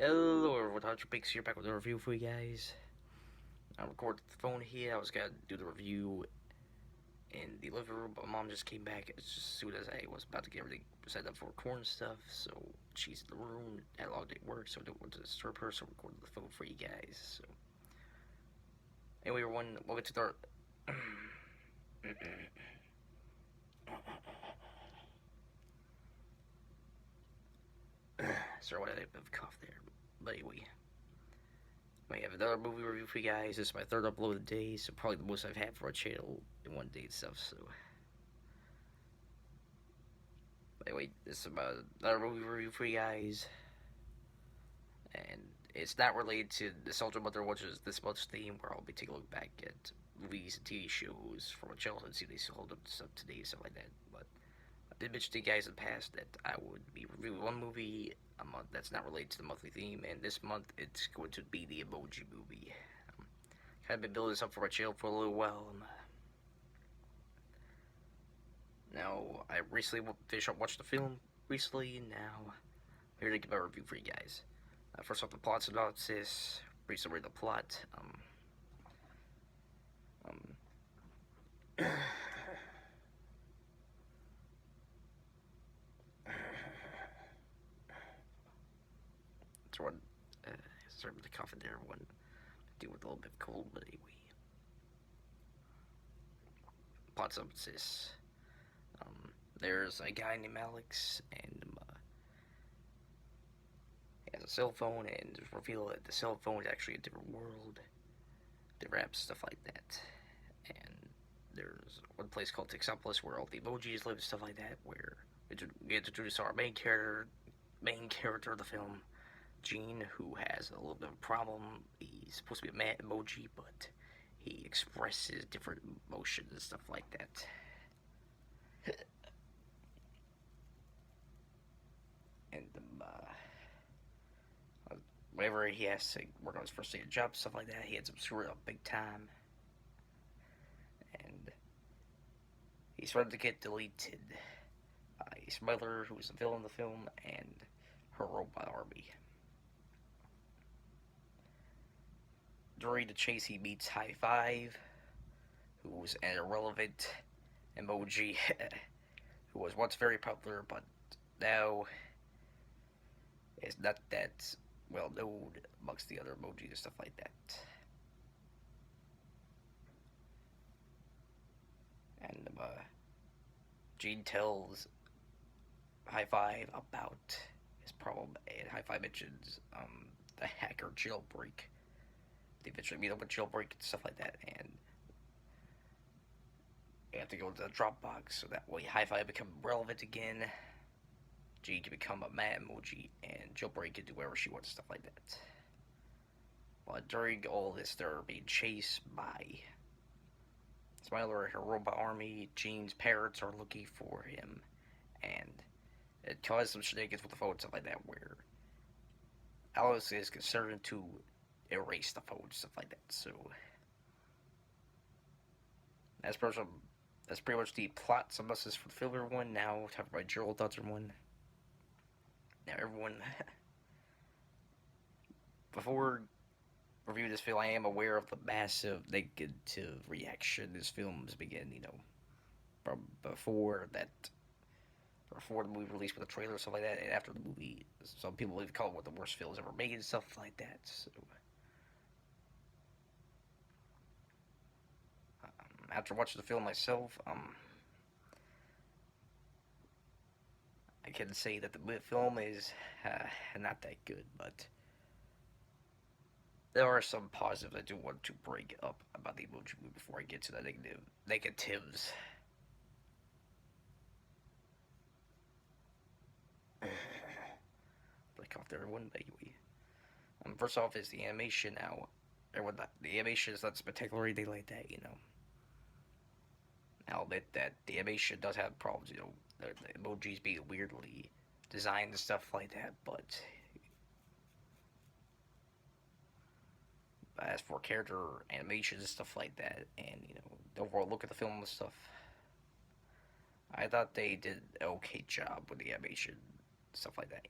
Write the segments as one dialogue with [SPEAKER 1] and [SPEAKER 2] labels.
[SPEAKER 1] Hello everyone, Hunter Pix here, back with a review for you guys. I recorded the phone here. I was gonna do the review in the living room, but mom just came back as soon as I was about to get everything set up for recording stuff. So she's in the room, had a long day at work, so I don't want to disturb her. So I recorded the phone for you guys. So anyway, everyone, welcome to the. Sorry, what I have a cough there, but anyway. I have another movie review for you guys. This is my third upload of the day, so probably the most I've had for a channel in one day and stuff. So, anyway, this is about another movie review for you guys, and it's not related to the Soldier Mother, which is this month's theme, where I'll be taking a look back at movies and TV shows from my childhood, see if they still hold up to stuff today and stuff like that. But I did mention to you guys in the past that I would be reviewing one movie a month that's not related to the monthly theme, and this month it's going to be the Emoji movie. Kind of been building this up for my channel for a little while. Now, I recently finished up watching the film recently, and now I'm here to give my review for you guys. First off, the plot synopsis, brief summary of the plot. It's one, sorry with the cough there, one, deal with a little bit of cold, but anyway. Plot synopsis. There's a guy named Alex, and he has a cell phone, and it's revealed that the cell phone is actually a different world, different apps, stuff like that. And there's one place called Texopolis where all the emojis live and stuff like that, where we introduce our main character of the film, Gene, who has a little bit of a problem. He's supposed to be a mad emoji, but he expresses different emotions and stuff like that. And whenever he has to work on his first day of job, stuff like that, he ends up screwing up big time. And he's starting to get deleted by Smiler, who is the villain of the film, and her robot army. During the chase, he meets High Five, who's an irrelevant emoji who was once very popular, but now is not that well known amongst the other emojis and stuff like that. And Gene tells High Five about his problem, and High Five mentions the hacker jailbreak. They eventually meet up with jailbreak and stuff like that, and they have to go to the Dropbox so that way High Five become relevant again. Gene can become a mad emoji, and jailbreak can do whatever she wants, stuff like that. But during all this, they're being chased by Smiler and her robot army. Gene's parents are looking for him, and it causes some shenanigans with the phone, stuff like that, where Alice is concerned to erase the phone, stuff like that. So that's pretty much the plot synopsis for the film, everyone. Now, talk about my general thoughts, everyone. Now, everyone, before reviewing this film, I am aware of the massive negative reaction this film's began, from before the movie released with the trailer and stuff like that, and after the movie. Some people even call it one of the worst films ever made and stuff like that. So, after watching the film myself, I can say that the film is not that good, but there are some positives I do want to bring up about the Emoji movie before I get to the negatives. Break off there, everyone. Anyway, first off is the animation. Now, the animation is not spectacular or anything like that. I'll admit that the animation does have problems. The emojis being weirdly designed and stuff like that, but as for character animations and stuff like that, and the overall look at the film and stuff, I thought they did an okay job with the animation, stuff like that.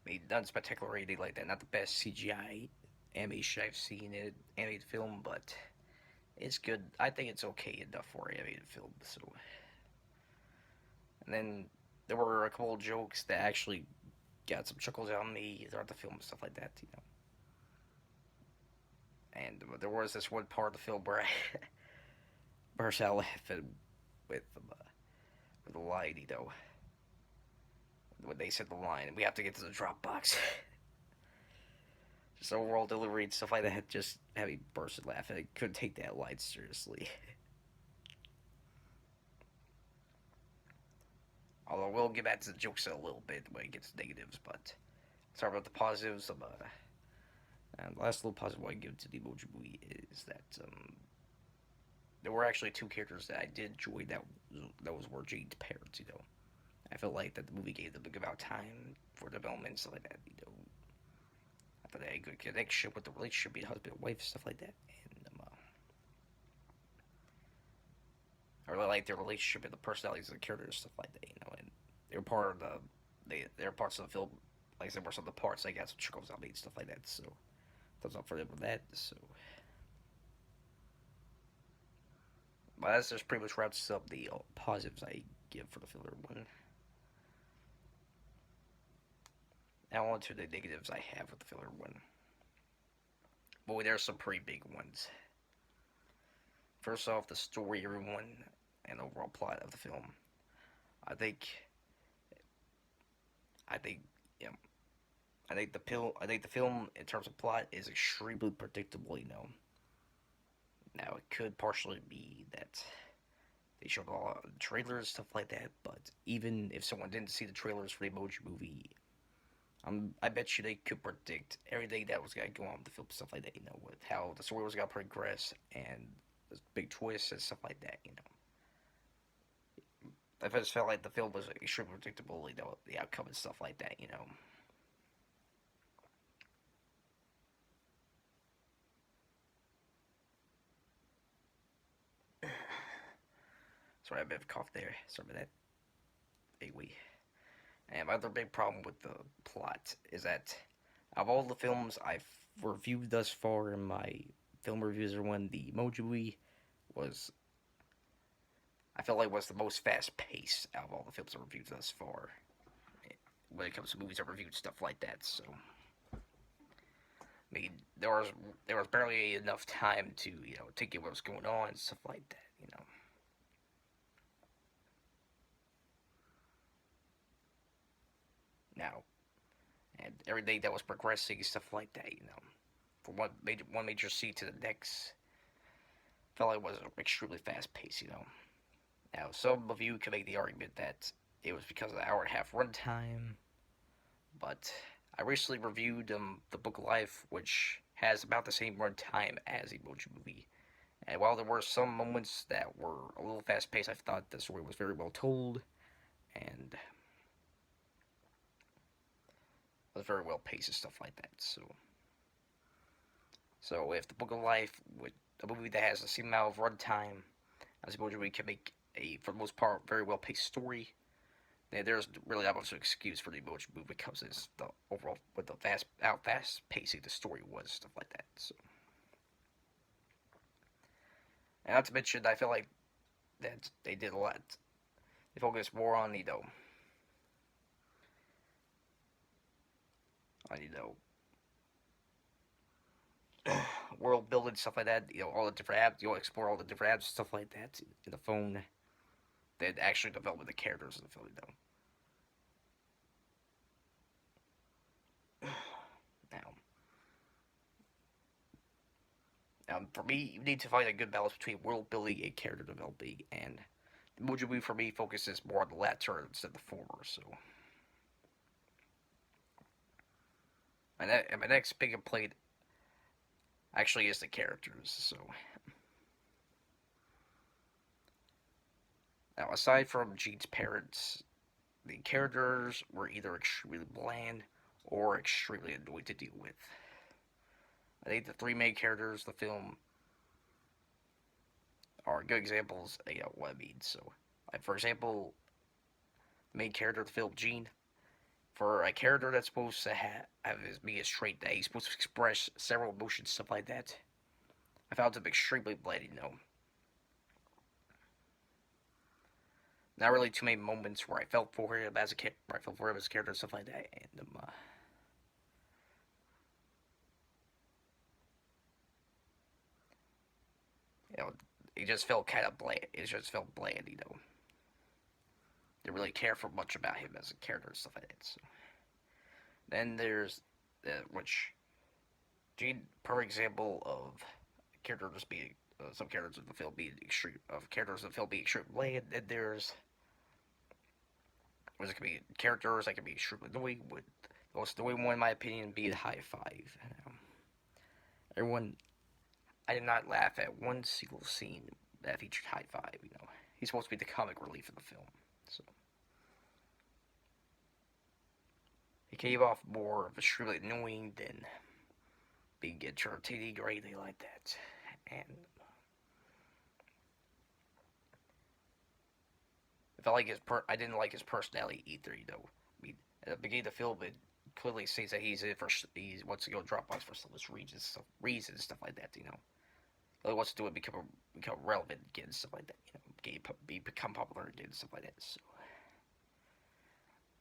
[SPEAKER 1] I mean, nothing spectacular or anything like that. Not the best CGI animation I've seen in an animated film, but it's good. I think it's okay enough for an animated film. So, and then there were a couple of jokes that actually got some chuckles out of me throughout the film and stuff like that. And there was this one part of the film where I burst out laughing with with the line, when they said the line, we have to get to the drop box. Just overall delivery and stuff like that just had me burst laughing. I couldn't take that line seriously. Although we'll get back to the jokes in a little bit when it gets to negatives, but sorry about the positives. And the last little positive I give to the Emoji Movie is that there were actually two characters that I did enjoy that those were Jade's parents. I felt like that the movie gave them a good amount of time for development and stuff like that. I thought they had a good connection with the relationship between husband and wife, stuff like that. And I really like their relationship and the personalities of the characters, stuff like that. And they were part of they're parts of the film. Like I said, were some of the parts I got some trickles out me and stuff like that. So thumbs up for them with that. So, but that's just pretty much wraps up the positives I give for the filler one. Now on to the negatives I have with the filler one. Boy, there's some pretty big ones. First off, the story, everyone, and overall plot of the film. I think, I think, yeah, I think the film in terms of plot is extremely predictable. Now it could partially be that they showed a lot of trailers, stuff like that. But even if someone didn't see the trailers for the Emoji Movie, I bet you they could predict everything that was gonna go on with the film, stuff like that. With how the story was gonna progress and the big twists and stuff like that. I just felt like the film was extremely predictable. The outcome and stuff like that. Sorry, I have a bit of a cough there. Sorry about that. Anyway, and my other big problem with the plot is that of all the films I've reviewed thus far in my film reviews, or one, the Emoji Movie was, I felt like, was the most fast paced out of all the films I've reviewed thus far. When it comes to movies I've reviewed, stuff like that. So, I mean, there was barely enough time to take in what was going on and stuff like that. Now, and everything that was progressing, stuff like that. From one major scene to the next, felt like it was extremely fast paced. Now, some of you can make the argument that it was because of the hour and a half runtime, but I recently reviewed the Book of Life, which has about the same runtime as Emoji Movie. And while there were some moments that were a little fast paced, I thought the story was very well told and was very well paced and stuff like that. So if the Book of Life, with a movie that has the same amount of runtime as Emoji Movie, can make for the most part, very well paced story, then there's really not much of an excuse for the Emoji Movie because it's the overall with the fast pacing the story was, stuff like that. So, and not to mention, I feel like that they did a lot. They focused more on on world building, stuff like that. All the different apps. You'll explore all the different apps, stuff like that in the phone. Than actually developing the characters in the film. Now, for me, you need to find a good balance between world building and character developing, and the Emoji for me focuses more on the latter instead of the former. So, my next big complaint actually is the characters. So, now aside from Jean's parents, the characters were either extremely bland or extremely annoying to deal with. I think the three main characters of the film are good examples of what I mean. So, like, for example, the main character of the film, Jean, for a character that's supposed to have his be a straight that he's supposed to express several emotions, stuff like that. I found him extremely bland. Not really too many moments where I felt for him as a kid, where I felt for him as a character, stuff like that. And you know, it just felt kind of bland. It just felt bland. Didn't really care for much about him as a character and stuff like that. So. Then there's which Gene, per example of character just being some characters in the film being extreme of characters in the film being extremely bland. And there's it can be characters that can be extremely annoying. With the most annoying one, in my opinion, being High Five. Everyone, I did not laugh at one single scene that featured High Five. He's supposed to be the comic relief of the film, so he came off more of extremely annoying than being entertaining or anything like that. And I felt like I didn't like his personality either. I mean, at the beginning of the film, it clearly states that he wants to go Dropbox for some reasons, stuff like that. He wants to do it become relevant again, stuff like that. Become popular again, stuff like that. So,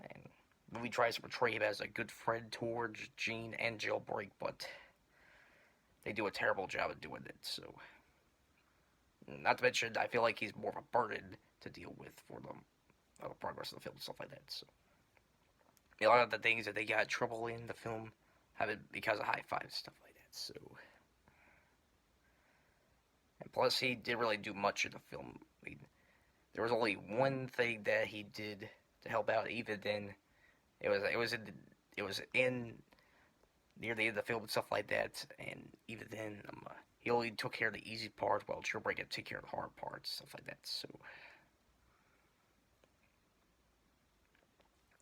[SPEAKER 1] and the movie tries to portray him as a good friend towards Gene and Jailbreak, but they do a terrible job of doing it. So, not to mention, I feel like he's more of a burden to deal with for the progress of the film and stuff like that. So, a lot of the things that they got trouble in the film have it because of High Five stuff like that. So, and plus, he didn't really do much in the film. I mean, there was only one thing that he did to help out. Even then, it was in near the end of the film and stuff like that. And even then, he only took care of the easy part, while Jailbreak had to take care of the hard parts, stuff like that. So,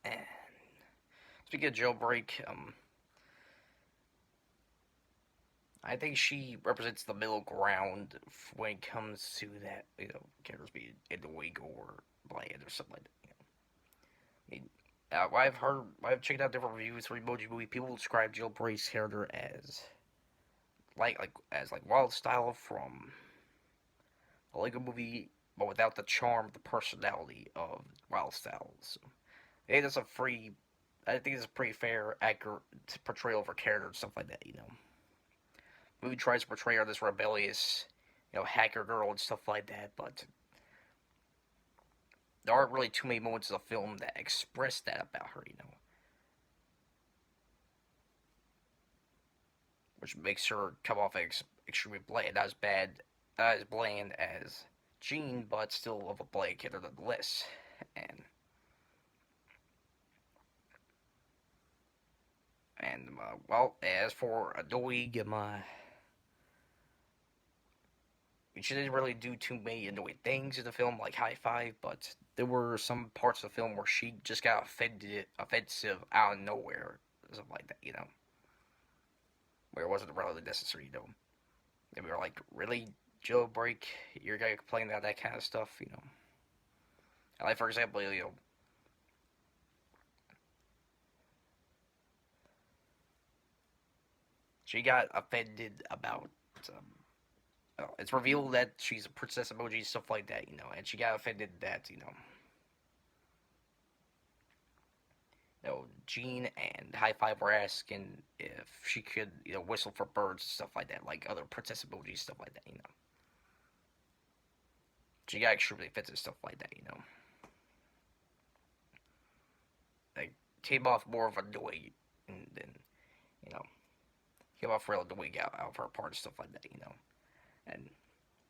[SPEAKER 1] and speaking of Jailbreak, I think she represents the middle ground when it comes to that, characters being annoying or bland or something like that. I mean, I've checked out different reviews for Emoji Movie. People describe Jailbreak's character as Wild Style from a Lego Movie, but without the charm, the personality of Wild Style. So, I think I think it's a pretty fair, accurate portrayal of her character and stuff like that. The movie tries to portray her this rebellious, hacker girl and stuff like that, but there aren't really too many moments of the film that express that about her. Which makes her come off as extremely bland, not as bland as Jean, but still of a bland character nonetheless. And well, as for annoying, she didn't really do too many annoying things in the film, like High Five, but there were some parts of the film where she just got offensive out of nowhere, something like that. Where it wasn't really necessary. And we were like, really, Jailbreak, you're gonna complain about that kind of stuff. And like, for example, she got offended about. It's revealed that she's a princess emoji, stuff like that. And she got offended that Jean and High Five were asking if she could, whistle for birds and stuff like that, like other princess emojis, stuff like that. She got extremely offensive, stuff like that. Like, came off more of a annoying than, you know, came off real annoying out of her part and stuff like that. And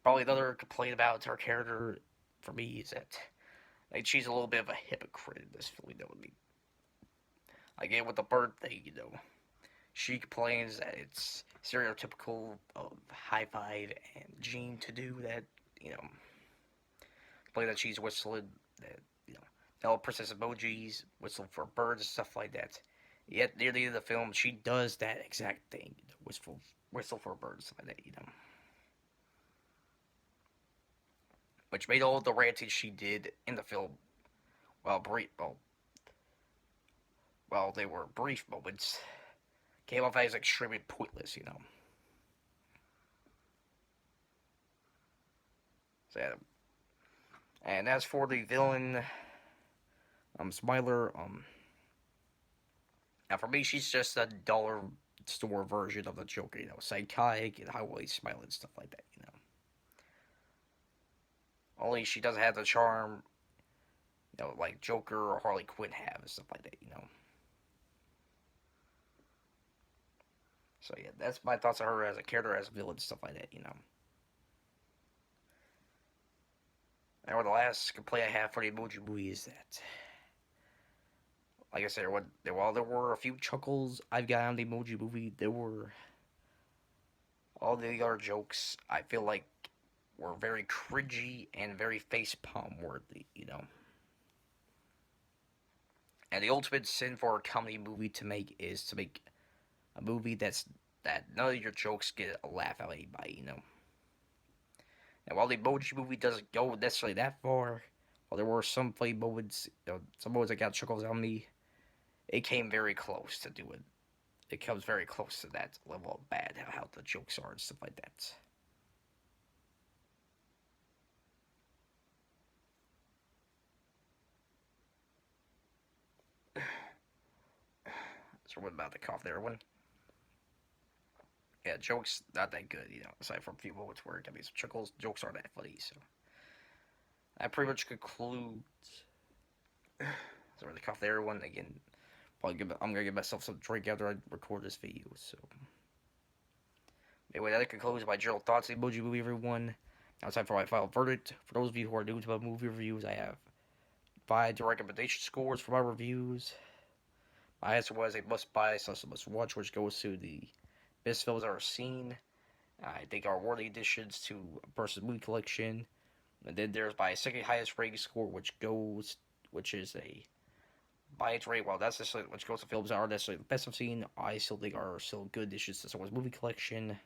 [SPEAKER 1] probably another complaint about her character for me is that, like, she's a little bit of a hypocrite in this film, with me. Again, with the bird thing. She complains that it's stereotypical of High Five and Jean to do that, complain that she's whistling, that, all princess emojis, whistle for birds and stuff like that. Yet, near the end of the film, she does that exact thing, whistle for birds, stuff like that. Which made all the ranting she did in the film while well, they were brief moments, came off as extremely pointless, you know. So, yeah. And as for the villain, Smiler, now for me, she's just a dollar store version of the Joker, you know, psychotic and highway smile and stuff like that, you know. Only she doesn't have the charm, you know, like Joker or Harley Quinn have and stuff like that, you know. So yeah, that's my thoughts on her as a character, as a villain, stuff like that, you know. And the last complaint I have for the Emoji Movie is that, like I said, while there were a few chuckles I've got on the Emoji Movie, there were all the other jokes I feel like were very cringy and very facepalm worthy, you know. And the ultimate sin for a comedy movie to make is to make a movie that none of your jokes get a laugh out of anybody, you know. And while the Emoji Movie doesn't go necessarily that far, while there were some funny moments, you know, some moments that got chuckles on me, it came very close to do it. It comes very close to that level of bad, how the jokes are and stuff like that. So what about the cough there, one? Yeah, jokes not that good, you know. Aside from a few moments where it can be some chuckles, jokes aren't that funny. So that pretty much concludes. So the cough there, one again. I'm gonna give myself some drink after I record this video. So anyway, that concludes my general thoughts on the Emoji Movie, everyone. Now it's time for my final verdict. For those of you who are new to my movie reviews, I have 5 recommendation scores for my reviews. My answer was a must buy, slash must watch, which goes to the best films I've ever seen. I think are worthy additions to a person's movie collection. And then there's my second highest rating score, which is a by its rate. While that's necessarily which goes to films that aren't necessarily the best I've seen, I still think are still good additions to someone's movie collection.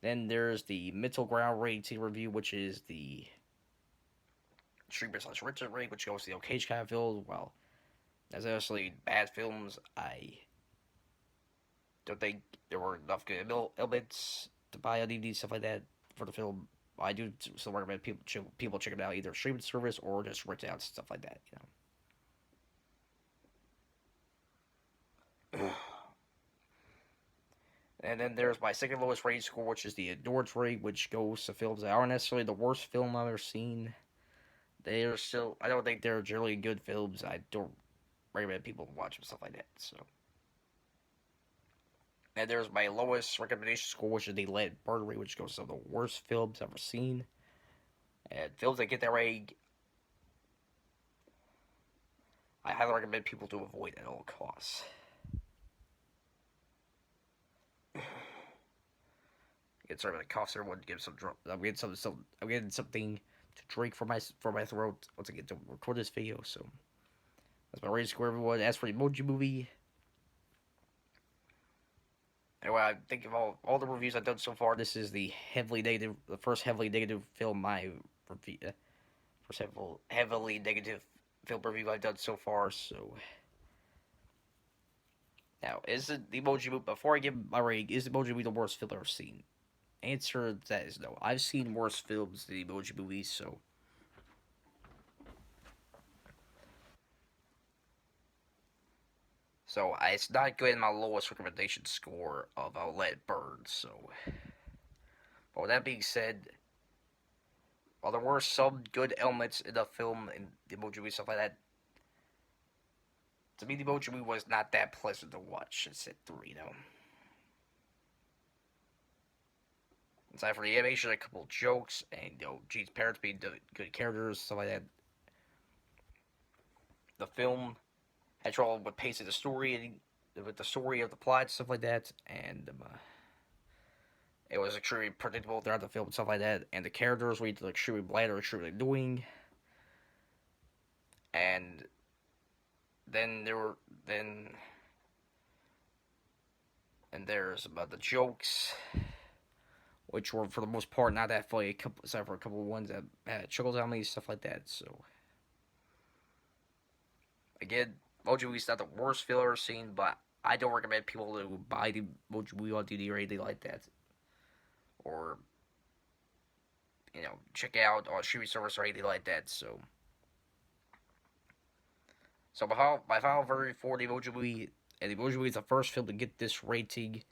[SPEAKER 1] Then there's the middle ground rating review, which is the streamer slash Richard rate, which goes to the okay kind of films. Well, as necessarily bad films, I don't think there were enough good elements to buy on DVD stuff like that for the film. I do still recommend people check it out either streaming service or just rent it out stuff like that. You know. And then there's my second lowest rating score, which is the endurance rate, which goes to films that aren't necessarily the worst film I've ever seen. They are still, I don't think they're generally good films. I don't recommend people watch them, stuff like that. So, and there's my lowest recommendation score, which is the Lead Burn rate, which goes to the worst films I've ever seen. And films that get that rating, I highly recommend people to avoid at all costs. Get sorry about the cough, everyone. Give some. I'm getting I'm getting something to drink for my throat once I get to record this video. So that's my rating score, everyone. As for the Emoji Movie, anyway, I think of all the reviews I've done so far, this is the first heavily negative film I review, first heavily negative film review I've done so far. So now, is it the Emoji Movie? Before I give my rating, is the Emoji Movie the worst film I've ever seen? Answer that is no. I've seen worse films than the Emoji Movie, so it's not getting my lowest recommendation score of Let It Burn. So, but with that being said, while there were some good elements in the film and the Emoji Movie stuff like that, to me the Emoji Movie was not that pleasant to watch and sit through. You know, aside from the animation, a couple of jokes, and Gene's parents being good characters, stuff like that. The film had trouble with pacing the story and with the story of the plot, stuff like that, and it was extremely predictable throughout the film and stuff like that. And the characters were either extremely bland or extremely annoying. And then then and there's about the jokes, which were for the most part not that funny, except for a couple of ones that had chuckles on me, stuff like that. So again, Emoji Movie's not the worst film I've ever seen, but I don't recommend people to buy the Emoji Movie on DVD or anything like that. Or, check out on streaming service or anything like that. So my final verdict for the Emoji Movie, and the Emoji Movie is the first film to get this rating.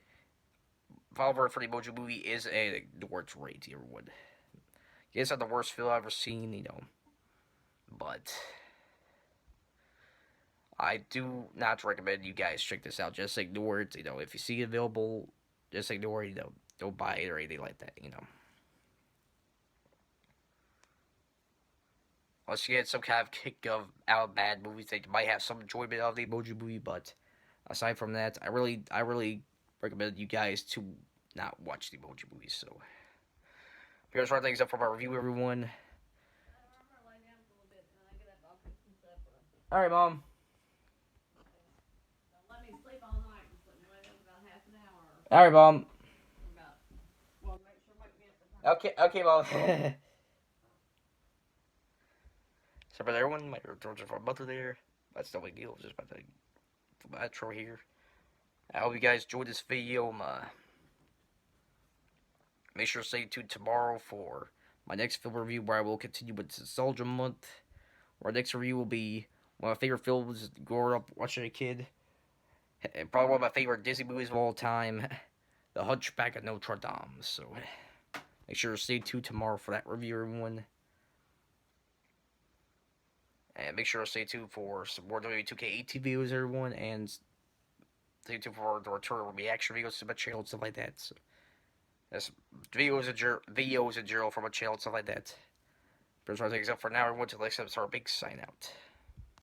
[SPEAKER 1] Final verdict for the Emoji Movie is a North rating, everyone. It's not the worst film I've ever seen, but I do not recommend you guys check this out. Just ignore it. If you see it available, just ignore it. Don't buy it or anything like that. Unless you get some kind of kick of out of bad movies, that you might have some enjoyment out of the Emoji Movie. But aside from that, I really recommend you guys to not watch the Emoji Movie. So here's wrap things up for my review, everyone. All right, Mom. All right, Mom. Okay, Mom. So for everyone, my returns are for a mother there. That's no big deal. Just about the outro here. I hope you guys enjoyed this video. Make sure to stay tuned tomorrow for my next film review, where I will continue with Nostalgia Month. Our next review will be one of my favorite films growing up watching a kid. And probably one of my favorite Disney movies of all time, The Hunchback of Notre Dame. So make sure to stay tuned tomorrow for that review, everyone. And make sure to stay tuned for some more WWE 2K18 videos, everyone. And stay tuned for the return of reaction videos to my channel and stuff like that. So that's videos in general from my channel and stuff like that. But that's what I think. Up for now, everyone. Till next time, it's our big sign out.